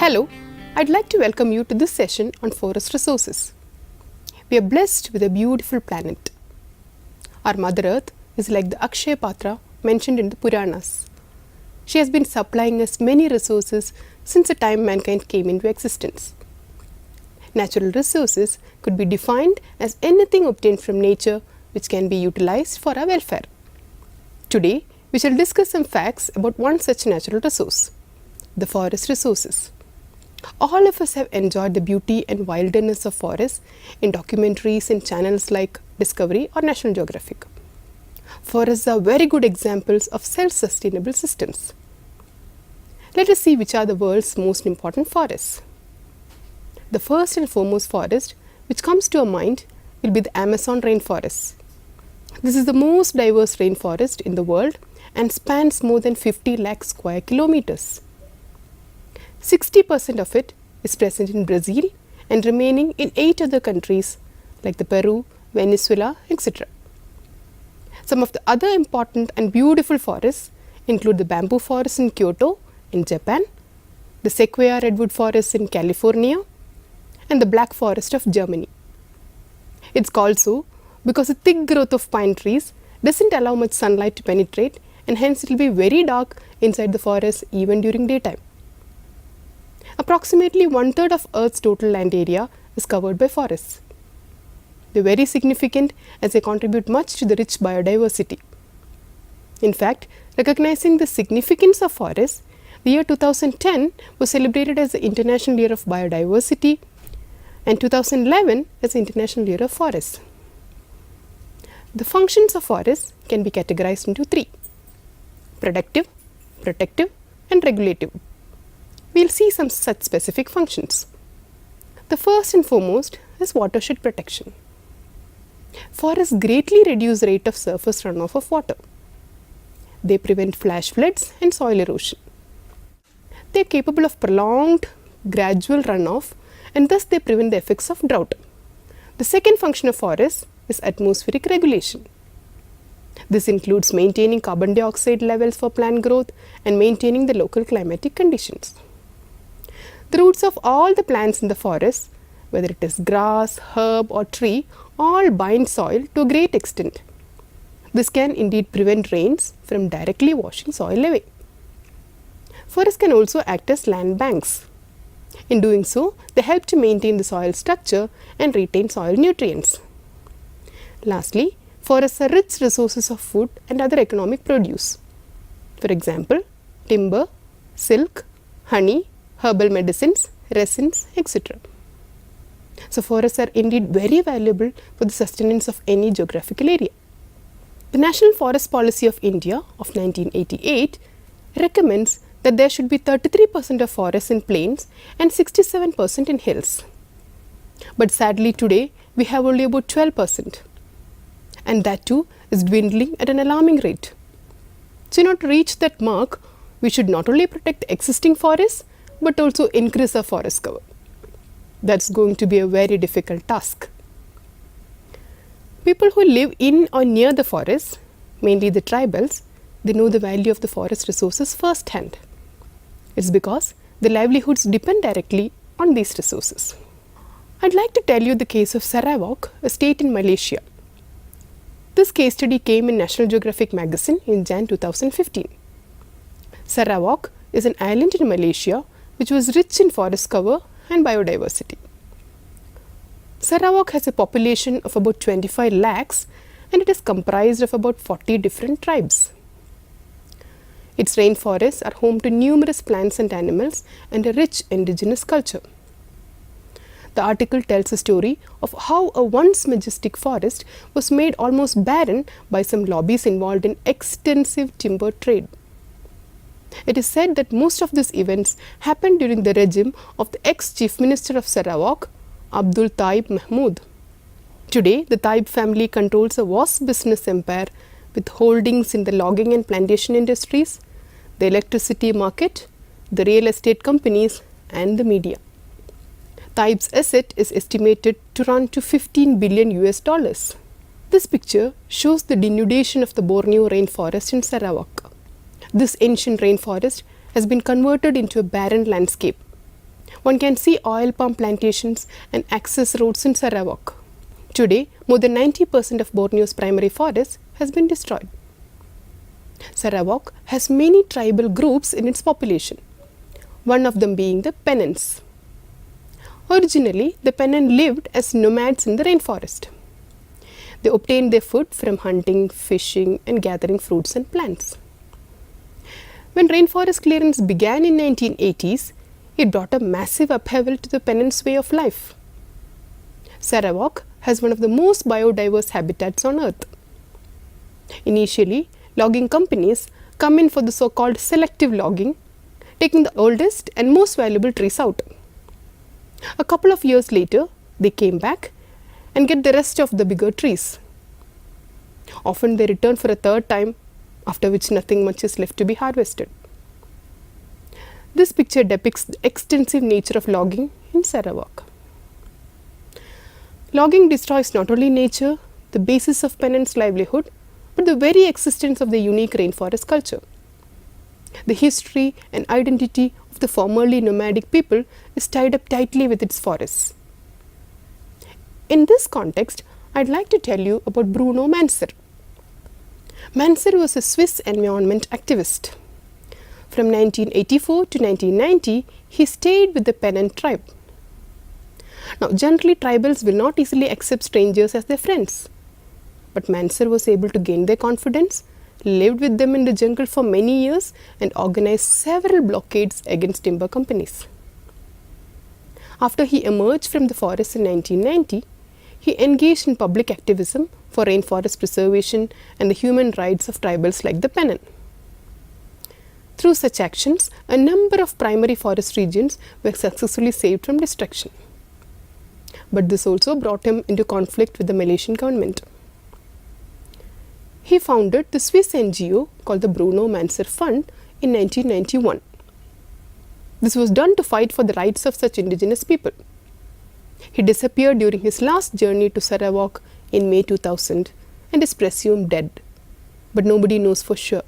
Hello, I'd like to welcome you to this session on forest resources. We are blessed with a beautiful planet. Our Mother Earth is like the Akshaya Patra mentioned in the Puranas. She has been supplying us many resources since the time mankind came into existence. Natural resources could be defined as anything obtained from nature which can be utilized for our welfare. Today, we shall discuss some facts about one such natural resource, the forest resources. All of us have enjoyed the beauty and wilderness of forests in documentaries and channels like Discovery or National Geographic. Forests are very good examples of self-sustainable systems. Let us see which are the world's most important forests. The first and foremost forest which comes to our mind will be the Amazon rainforest. This is the most diverse rainforest in the world and spans more than 50 lakh square kilometers. 60% of it is present in Brazil and remaining in 8 other countries like the Peru, Venezuela, etc. Some of the other important and beautiful forests include the bamboo forest in Kyoto in Japan, the sequoia redwood forest in California, and the black forest of Germany. It's called so because the thick growth of pine trees doesn't allow much sunlight to penetrate, and hence it will be very dark inside the forest even during daytime. Approximately 1/3 of Earth's total land area is covered by forests. They are very significant as they contribute much to the rich biodiversity. In fact, recognizing the significance of forests, the year 2010 was celebrated as the International Year of Biodiversity and 2011 as the International Year of Forests. The functions of forests can be categorized into 3: productive, protective, and regulative. We will see some such specific functions. The first and foremost is watershed protection. Forests greatly reduce the rate of surface runoff of water. They prevent flash floods and soil erosion. They are capable of prolonged, gradual runoff, and thus they prevent the effects of drought. The second function of forests is atmospheric regulation. This includes maintaining carbon dioxide levels for plant growth and maintaining the local climatic conditions. The roots of all the plants in the forest, whether it is grass, herb or tree, all bind soil to a great extent. This can indeed prevent rains from directly washing soil away. Forests can also act as land banks. In doing so, they help to maintain the soil structure and retain soil nutrients. Lastly, forests are rich resources of food and other economic produce. For example, timber, silk, honey, herbal medicines, resins, etc. So forests are indeed very valuable for the sustenance of any geographical area. The National Forest Policy of India of 1988 recommends that there should be 33% of forests in plains and 67% in hills. But sadly today we have only about 12%, and that too is dwindling at an alarming rate. So in order to reach that mark, we should not only protect existing forests but also increase our forest cover. That's going to be a very difficult task. People who live in or near the forests, mainly the tribals, they know the value of the forest resources firsthand. It's because their livelihoods depend directly on these resources. I'd like to tell you the case of Sarawak, a state in Malaysia. This case study came in National Geographic magazine in Jan 2015. Sarawak is an island in Malaysia which was rich in forest cover and biodiversity. Sarawak has a population of about 25 lakhs and it is comprised of about 40 different tribes. Its rainforests are home to numerous plants and animals and a rich indigenous culture. The article tells a story of how a once majestic forest was made almost barren by some lobbies involved in extensive timber trade. It is said that most of these events happened during the regime of the ex-Chief Minister of Sarawak, Abdul Taib Mahmood. Today, the Taib family controls a vast business empire with holdings in the logging and plantation industries, the electricity market, the real estate companies, and the media. Taib's asset is estimated to run to $15 billion. This picture shows the denudation of the Borneo rainforest in Sarawak. This ancient rainforest has been converted into a barren landscape. One can see oil palm plantations and access roads in Sarawak. Today, more than 90% of Borneo's primary forest has been destroyed. Sarawak has many tribal groups in its population, one of them being the Penans. Originally, the Penan lived as nomads in the rainforest. They obtained their food from hunting, fishing, and gathering fruits and plants. When rainforest clearance began in 1980s, it brought a massive upheaval to the Penan's way of life. Sarawak has one of the most biodiverse habitats on Earth. Initially, logging companies come in for the so-called selective logging, taking the oldest and most valuable trees out. A couple of years later, they came back and get the rest of the bigger trees. Often they return for a third time, after which nothing much is left to be harvested. This picture depicts the extensive nature of logging in Sarawak. Logging destroys not only nature, the basis of Penan's livelihood, but the very existence of the unique rainforest culture. The history and identity of the formerly nomadic people is tied up tightly with its forests. In this context, I'd like to tell you about Bruno Manser. Manser was a Swiss environment activist. From 1984 to 1990, he stayed with the Penan tribe. Now, generally, tribals will not easily accept strangers as their friends. But Manser was able to gain their confidence, lived with them in the jungle for many years, and organized several blockades against timber companies. After he emerged from the forest in 1990, he engaged in public activism for rainforest preservation and the human rights of tribals like the Penan. Through such actions, a number of primary forest regions were successfully saved from destruction. But this also brought him into conflict with the Malaysian government. He founded the Swiss NGO called the Bruno Manser Fund in 1991. This was done to fight for the rights of such indigenous people. He disappeared during his last journey to Sarawak in May 2000 and is presumed dead, but nobody knows for sure.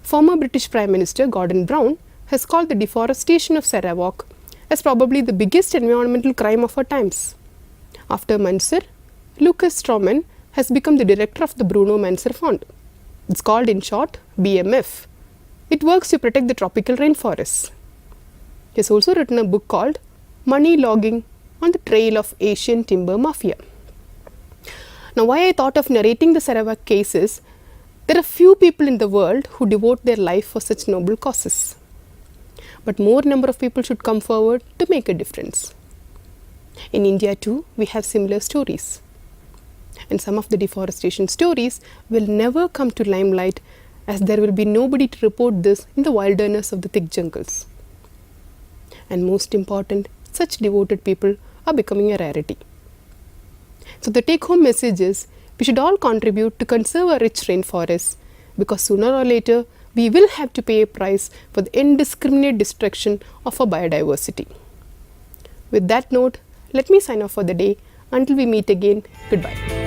Former British Prime Minister Gordon Brown has called the deforestation of Sarawak as probably the biggest environmental crime of our times. After Manser, Lucas Stroman has become the director of the Bruno Manser Fund. It's called in short BMF. It works to protect the tropical rainforests. He has also written a book called Money Logging on the Trail of Asian Timber Mafia. Now, why I thought of narrating the Sarawak case is there are few people in the world who devote their life for such noble causes. But more number of people should come forward to make a difference. In India too, we have similar stories. And some of the deforestation stories will never come to limelight as there will be nobody to report this in the wilderness of the thick jungles. And most important, such devoted people are becoming a rarity. So the take-home message is we should all contribute to conserve our rich rainforests because sooner or later we will have to pay a price for the indiscriminate destruction of our biodiversity. With that note, let me sign off for the day. Until we meet again, goodbye.